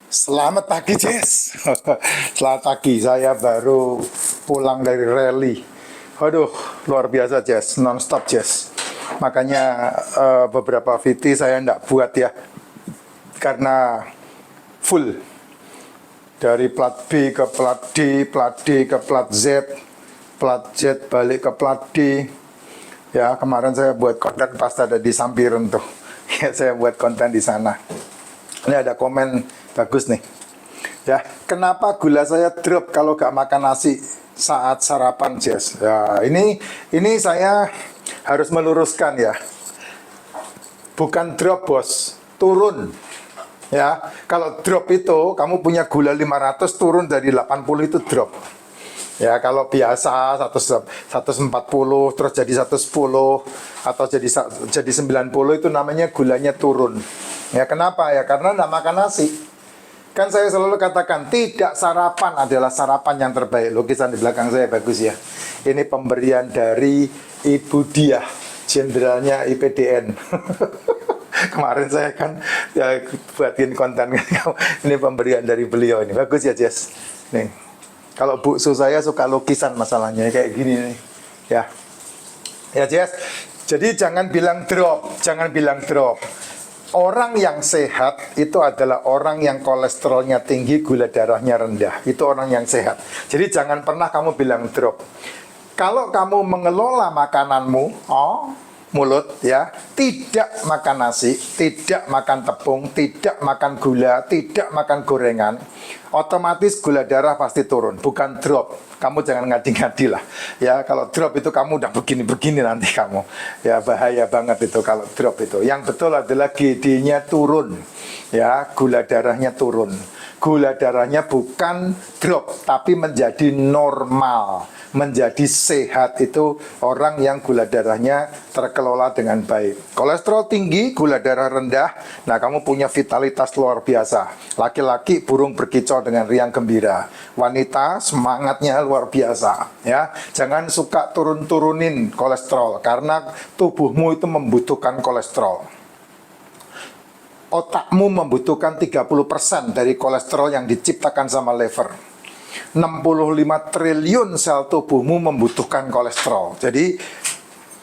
Selamat pagi, Jess. Selamat pagi, saya baru pulang dari rally. Waduh, luar biasa, Jess. Non-stop, Jess. Makanya beberapa VT saya enggak buat ya. Karena full. Dari plat B ke plat D, plat D ke plat Z, plat Z balik ke plat D. Ya, kemarin saya buat konten pas ada di Sampiren tuh. Ya, saya buat konten di sana. Ini ada komen bagus nih. Ya, kenapa gula saya drop kalau gak makan nasi saat sarapan, Jess? Ya, ini saya harus meluruskan ya. Bukan drop, bos, turun. Ya, kalau drop itu kamu punya gula 500 turun dari 80 itu drop. Ya, kalau biasa 140 terus jadi 110 atau jadi 90 itu namanya gulanya turun. Ya, kenapa ya? Karena enggak makan nasi. Kan saya selalu katakan tidak sarapan adalah sarapan yang terbaik. Lukisan di belakang saya bagus ya. Ini pemberian dari Ibu Diah, jenderalnya IPDN. Kemarin saya kan ya, buatin konten. Ini pemberian dari beliau ini. Bagus ya, Jess. Nih. Kalau buksu saya suka lukisan masalahnya kayak gini nih. Ya. Ya, Jess. Jadi jangan bilang drop, jangan bilang drop. Orang yang sehat itu adalah orang yang kolesterolnya tinggi, gula darahnya rendah. Itu orang yang sehat. Jadi jangan pernah kamu bilang drop. Kalau kamu mengelola makananmu, mulut ya, tidak makan nasi, tidak makan tepung, tidak makan gula, tidak makan gorengan, otomatis gula darah pasti turun, bukan drop. Kamu jangan ngadi-ngadi lah. Ya, kalau drop itu kamu udah begini-begini nanti kamu. Ya, bahaya banget itu kalau drop itu. Yang betul adalah GD-nya turun. Ya, gula darahnya turun. Gula darahnya bukan drop, tapi menjadi normal, menjadi sehat. Itu orang yang gula darahnya terkelola dengan baik. Kolesterol tinggi, gula darah rendah, nah kamu punya vitalitas luar biasa. Laki-laki burung berkicau dengan riang gembira, wanita semangatnya luar biasa. Ya, jangan suka turun-turunin kolesterol karena tubuhmu itu membutuhkan kolesterol. Otakmu membutuhkan 30% dari kolesterol yang diciptakan sama liver. 65 triliun sel tubuhmu membutuhkan kolesterol. Jadi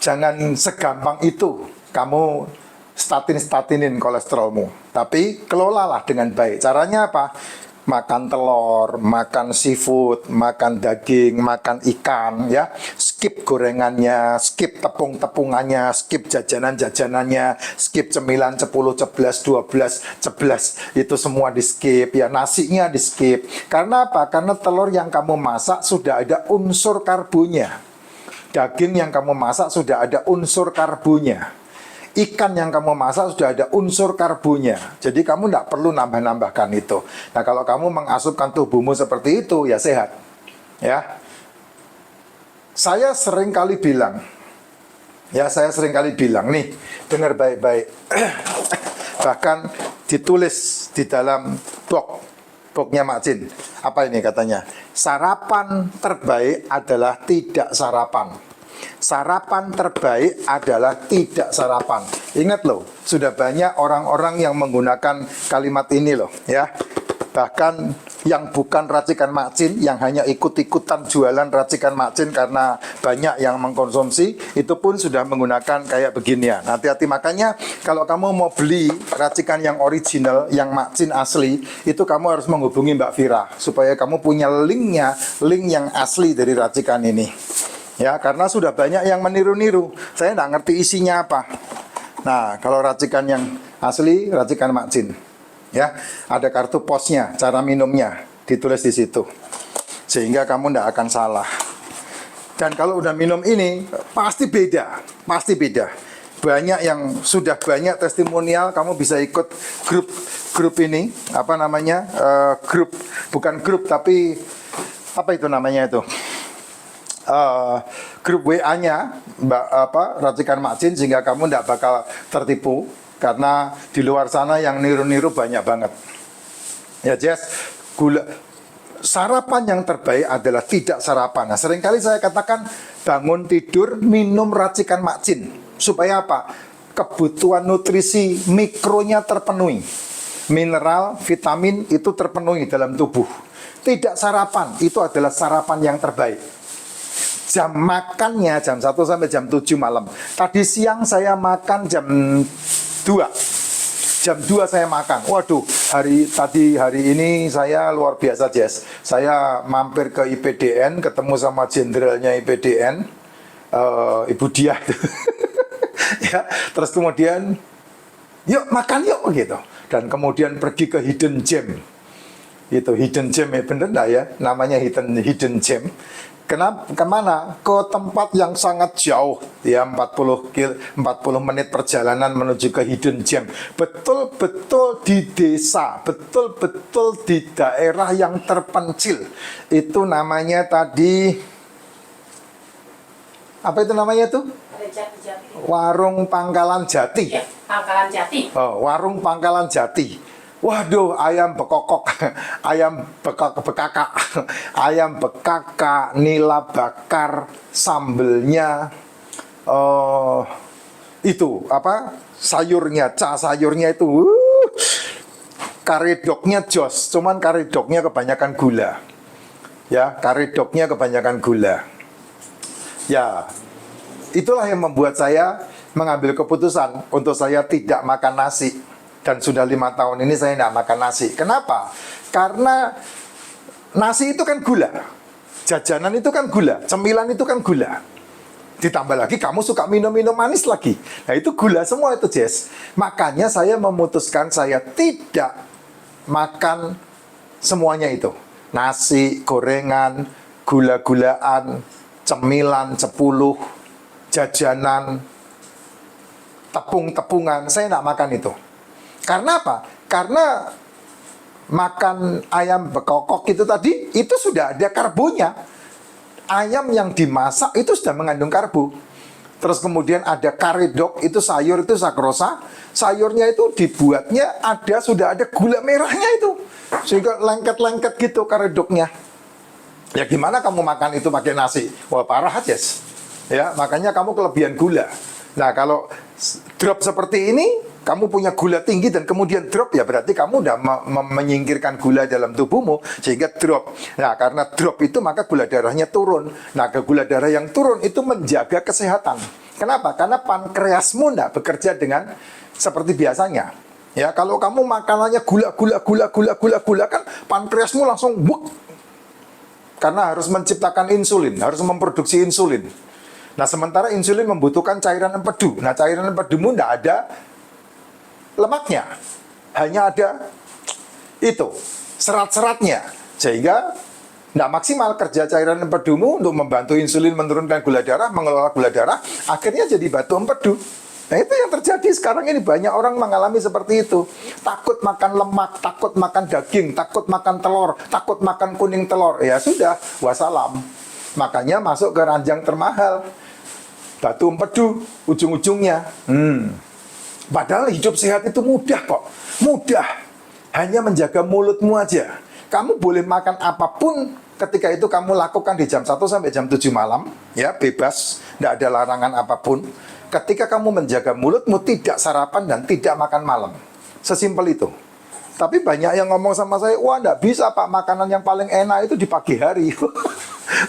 jangan segampang itu kamu statinin kolesterolmu. Tapi kelolalah dengan baik. Caranya apa? Makan telur, makan seafood, makan daging, makan ikan ya. Skip gorengannya, skip tepung-tepungannya, skip jajanan-jajanannya, skip cemilan 10, 11, 12, 11. Itu semua di skip ya, nasinya di skip. Karena apa? Karena telur yang kamu masak sudah ada unsur karbonya. Daging yang kamu masak sudah ada unsur karbonya. Ikan yang kamu masak sudah ada unsur karbonya. Jadi kamu tidak perlu nambah-nambahkan itu. Nah, kalau kamu mengasupkan tubuhmu seperti itu, ya sehat. Ya. Saya sering kali bilang, nih, dengar baik-baik. Bahkan ditulis di dalam blognya Mak Jin. Apa ini katanya? Sarapan terbaik adalah tidak sarapan. Sarapan terbaik adalah tidak sarapan. Ingat loh, sudah banyak orang-orang yang menggunakan kalimat ini loh ya. Bahkan yang bukan racikan Mak Jin, yang hanya ikut-ikutan jualan racikan Mak Jin karena banyak yang mengkonsumsi, itu pun sudah menggunakan kayak beginian. Hati-hati, makanya kalau kamu mau beli racikan yang original, yang Mak Jin asli, itu kamu harus menghubungi Mbak Vira supaya kamu punya link yang asli dari racikan ini. Ya, karena sudah banyak yang meniru-niru. Saya nggak ngerti isinya apa. Nah, kalau racikan yang asli, racikan Mak Jin. Ya, ada kartu posnya, cara minumnya, ditulis di situ. Sehingga kamu nggak akan salah. Dan kalau udah minum ini, pasti beda. Pasti beda. Banyak yang sudah banyak testimonial, kamu bisa ikut grup ini. Apa namanya? Bukan grup, tapi apa itu namanya itu? Grup WA-nya racikan Mak Jin, sehingga kamu tidak bakal tertipu karena di luar sana yang niru-niru banyak banget. Ya, Jess, sarapan yang terbaik adalah tidak sarapan. Nah, seringkali saya katakan bangun tidur minum racikan Mak Jin supaya apa? Kebutuhan nutrisi mikronya terpenuhi. mineral, vitamin itu terpenuhi dalam tubuh. Tidak sarapan, itu adalah sarapan yang terbaik. Jam makannya jam 1 sampai jam 7 malam. Tadi siang saya makan jam 2. Jam 2 saya makan. Waduh, hari ini saya luar biasa, Jess. Saya mampir ke IPDN, ketemu sama jenderalnya IPDN, Ibu Diah. Ya, terus kemudian yuk makan yuk gitu. Dan kemudian pergi ke Hidden Gem. Itu Hidden Gem ya, bener enggak ya? Namanya Hidden Gem. Kenapa? Kemana? Ke tempat yang sangat jauh, ya 40 menit perjalanan menuju ke Hidden Gem. Betul-betul di desa, betul-betul di daerah yang terpencil. Itu namanya tadi, apa itu namanya tuh? Warung Pangkalan Jati. Ya, Pangkalan Jati. Oh, Warung Pangkalan Jati. Waduh, ayam bekokok, ayam bekakak, ayam bekakak, nila bakar, sambelnya, itu apa? Sayurnya, sayurnya itu, karedoknya jos, cuman karedoknya kebanyakan gula, ya, karedoknya kebanyakan gula, ya, itulah yang membuat saya mengambil keputusan untuk saya tidak makan nasi. Dan sudah 5 tahun ini saya tidak makan nasi. Kenapa? Karena nasi itu kan gula, jajanan itu kan gula, cemilan itu kan gula. Ditambah lagi kamu suka minum-minum manis lagi. Nah itu gula semua itu, Jess. Makanya saya memutuskan saya tidak makan semuanya itu. Nasi, gorengan, gula-gulaan, cemilan, cepuluh, jajanan, tepung-tepungan. Saya tidak makan itu. Karena apa? Karena makan ayam bekokok itu tadi, itu sudah ada karbonya. Ayam yang dimasak itu sudah mengandung karbo. Terus kemudian ada karedok, itu sayur, itu sakrosa. Sayurnya itu dibuatnya sudah ada gula merahnya itu. Sehingga lengket-lengket gitu karedoknya. Ya gimana kamu makan itu pakai nasi? Wah parah, Jess. Ya, makanya kamu kelebihan gula. Nah kalau drop seperti ini, kamu punya gula tinggi dan kemudian drop, ya berarti kamu udah menyingkirkan gula dalam tubuhmu sehingga drop. Nah karena drop itu maka gula darahnya turun. Nah gula darah yang turun itu menjaga kesehatan. Kenapa? Karena pankreasmu tidak bekerja dengan seperti biasanya. Ya kalau kamu makanannya gula kan pankreasmu langsung buk. Karena harus menciptakan insulin, harus memproduksi insulin. Nah sementara insulin membutuhkan cairan empedu. Nah cairan empedumu tidak ada lemaknya, hanya ada itu serat-seratnya, sehingga tidak maksimal kerja cairan empedumu untuk membantu insulin menurunkan gula darah, mengelola gula darah, akhirnya jadi batu empedu. Nah itu yang terjadi sekarang ini, banyak orang mengalami seperti itu. Takut makan lemak, takut makan daging, takut makan telur, takut makan kuning telur. Ya sudah, wassalam. Makanya masuk ke ranjang termahal, batu empedu ujung-ujungnya. Padahal hidup sehat itu mudah kok. Mudah. Hanya menjaga mulutmu aja. Kamu boleh makan apapun ketika itu kamu lakukan di jam 1 sampai jam 7 malam. Ya, bebas. Tidak ada larangan apapun. Ketika kamu menjaga mulutmu, tidak sarapan dan tidak makan malam. Sesimpel itu. Tapi banyak yang ngomong sama saya, wah enggak bisa Pak, makanan yang paling enak itu di pagi hari.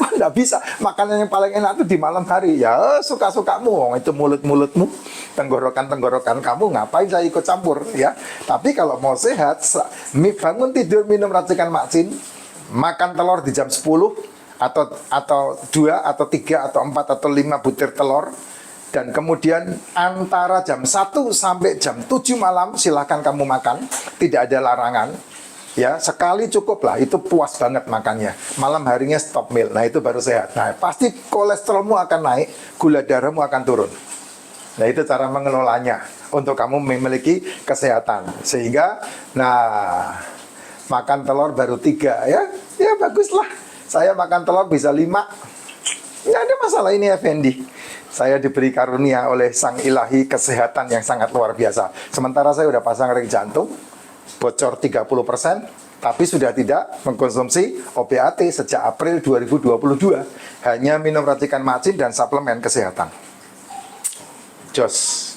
Wah enggak bisa, makanan yang paling enak itu di malam hari. Ya suka-sukamu, itu mulut-mulutmu, tenggorokan-tenggorokan kamu, ngapain saya ikut campur ya. Tapi kalau mau sehat, bangun tidur minum racikan makcin, makan telur di jam 10, atau 2, atau 3, atau 4, atau 5 butir telur. Dan kemudian antara jam 1 sampai jam 7 malam silahkan kamu makan, tidak ada larangan. Ya, sekali cukup lah, itu puas banget makannya. Malam harinya stop meal, nah itu baru sehat. Nah, pasti kolesterolmu akan naik, gula darahmu akan turun. Nah, itu cara mengelolanya untuk kamu memiliki kesehatan. Sehingga, nah, makan telur baru 3 ya, ya baguslah. Saya makan telur bisa 5. Nggak ada masalah ini Effendi. Saya diberi karunia oleh Sang Ilahi kesehatan yang sangat luar biasa. Sementara saya udah pasang ring jantung, bocor 30%, tapi sudah tidak mengkonsumsi OPAT sejak April 2022. Hanya minum racikan macin dan suplemen kesehatan. Jos.